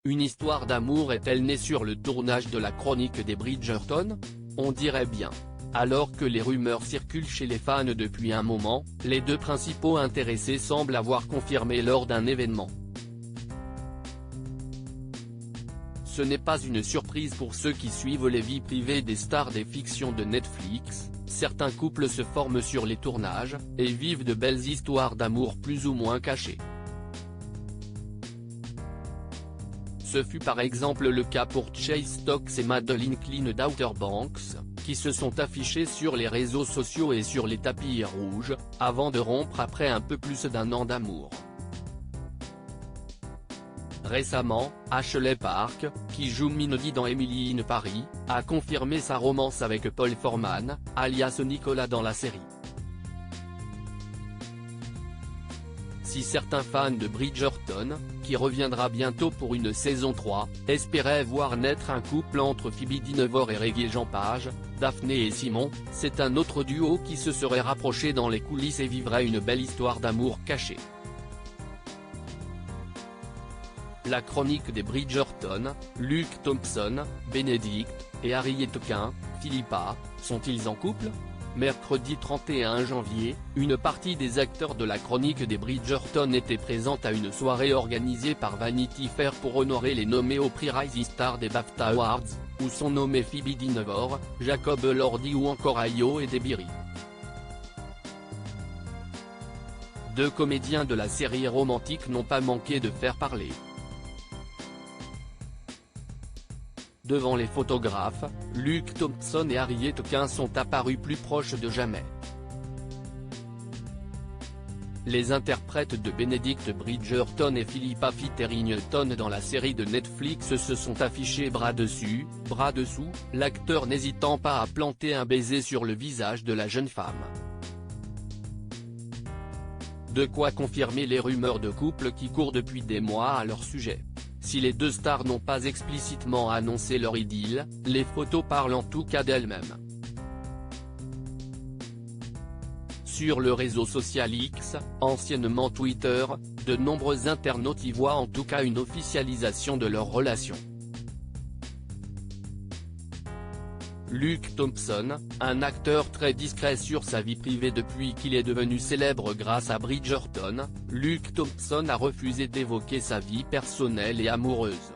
Une histoire d'amour est-elle née sur le tournage de la chronique des Bridgerton? On dirait bien. Alors que les rumeurs circulent chez les fans depuis un moment, les deux principaux intéressés semblent avoir confirmé lors d'un événement. Ce n'est pas une surprise pour ceux qui suivent les vies privées des stars des fictions de Netflix, certains couples se forment sur les tournages, et vivent de belles histoires d'amour plus ou moins cachées. Ce fut par exemple le cas pour Chase Stokes et Madeline Klein d'Outer Banks, qui se sont affichés sur les réseaux sociaux et sur les tapis rouges, avant de rompre après un peu plus d'un an d'amour. Récemment, Ashley Park, qui joue Mindy dans Emily in Paris, a confirmé sa romance avec Paul Foreman, alias Nicolas dans la série. Si certains fans de Bridgerton, qui reviendra bientôt pour une saison 3, espéraient voir naître un couple entre Phoebe Dynevor et Regé-Jean Page, Daphné et Simon, c'est un autre duo qui se serait rapproché dans les coulisses et vivrait une belle histoire d'amour cachée. La chronique des Bridgerton, Luke Thompson, Benedict, et Harriet Quinn, Philippa, sont-ils en couple? Mercredi 31 janvier, une partie des acteurs de la chronique des Bridgerton était présente à une soirée organisée par Vanity Fair pour honorer les nommés au prix Rising Star des BAFTA Awards, où sont nommés Phoebe Dynevor, Jacob Elordi ou encore Ayo Edebiri. Deux comédiens de la série romantique n'ont pas manqué de faire parler. Devant les photographes, Luke Thompson et Harriet Quinn sont apparus plus proches de jamais. Les interprètes de Benedict Bridgerton et Philippa Featherington dans la série de Netflix se sont affichés bras dessus, bras dessous, l'acteur n'hésitant pas à planter un baiser sur le visage de la jeune femme. De quoi confirmer les rumeurs de couple qui courent depuis des mois à leur sujet. Si les deux stars n'ont pas explicitement annoncé leur idylle, les photos parlent en tout cas d'elles-mêmes. Sur le réseau social X, anciennement Twitter, de nombreux internautes y voient en tout cas une officialisation de leur relation. Luke Thompson, un acteur très discret sur sa vie privée depuis qu'il est devenu célèbre grâce à Bridgerton, Luke Thompson a refusé d'évoquer sa vie personnelle et amoureuse.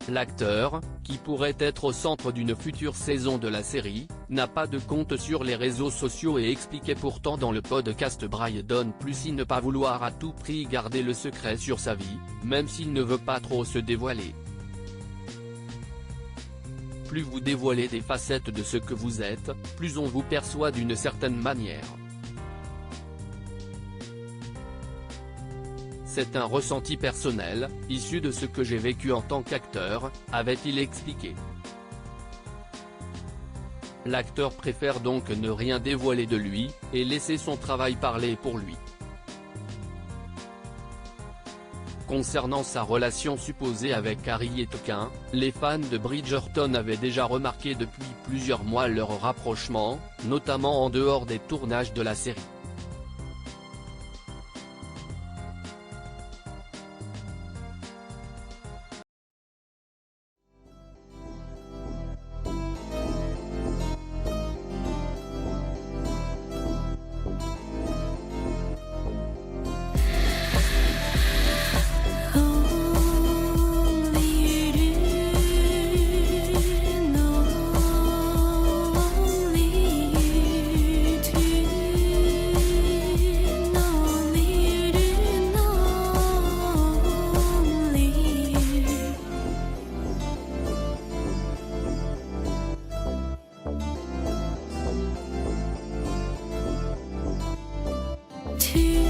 L'acteur, qui pourrait être au centre d'une future saison de la série, n'a pas de compte sur les réseaux sociaux et expliquait pourtant dans le podcast Brydon Plus ne pas vouloir à tout prix garder le secret sur sa vie, même s'il ne veut pas trop se dévoiler. Plus vous dévoilez des facettes de ce que vous êtes, plus on vous perçoit d'une certaine manière. C'est un ressenti personnel, issu de ce que j'ai vécu en tant qu'acteur, avait-il expliqué. L'acteur préfère donc ne rien dévoiler de lui, et laisser son travail parler pour lui. Concernant sa relation supposée avec Harriet Quinn, les fans de Bridgerton avaient déjà remarqué depuis plusieurs mois leur rapprochement, notamment en dehors des tournages de la série. To